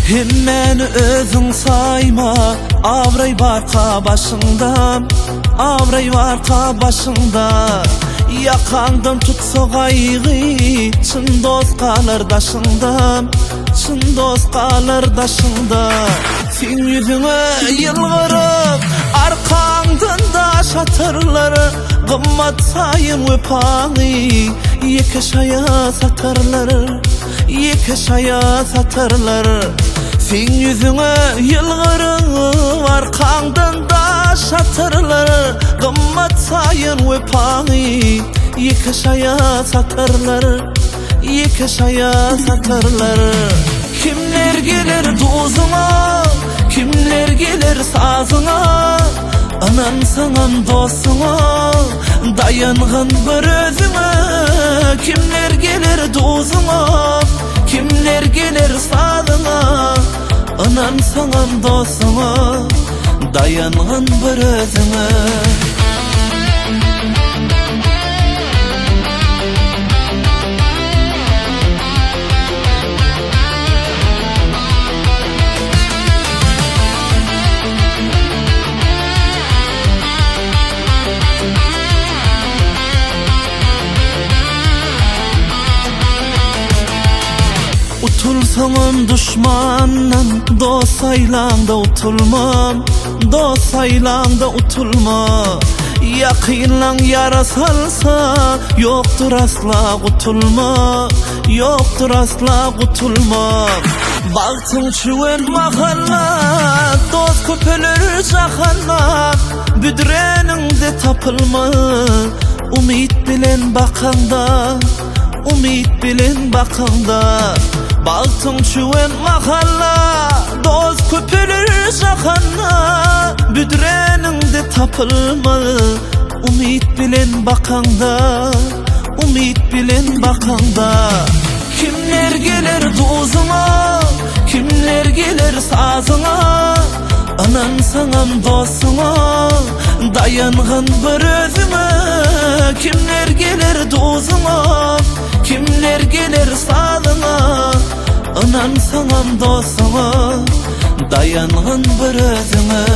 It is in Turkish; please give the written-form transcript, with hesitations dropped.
Himmeni özün sayma, avray var ka başından, avray var ka başında. Yakandan tutsa gaygı, çın dost kalır daşından, çın dost kalır daşında. Sen yüzüne yılgırıp, arkandan daş atarları, gımmat sayın öpani, yekşaya satarları, yekşaya satarları. Sen yüzüne yılgırıp, arkandan daş atarları, gımmat sayın öpani, yekşaya satarları, yekşaya satarları. Kimler gelir dozuna, kimler gelir sazına, anan sanan dostuna, dayanğın bir özüne. Kimler gelir dozuna, kimler gelir sazına, anan sanan dostuna, dayanğın bir özüne. Utulsamam düşmandan, dost saylanda utulmam, dost saylanda utulma. Yakınlan yara salsa, yoktur asla kutulma, yoktur asla kutulma. Baktın çüven mahalla, dost köpülür cahalla, büdreninde tapılma. Umit bilen bakanda, umit bilen bakanda. Baktın çüven mahalla, dost köpülür cahalla, büdreninde tapılma. Umit bilen bakanda, umit bilen bakanda. Kimler gelir dozuna, kimler gelir sazına, anan sanan dostuna, dayanğın bir özüne. Kimler gelir dozuna, kimler gelir sazına, anan sanan dostuna, dayanğın bir özüne.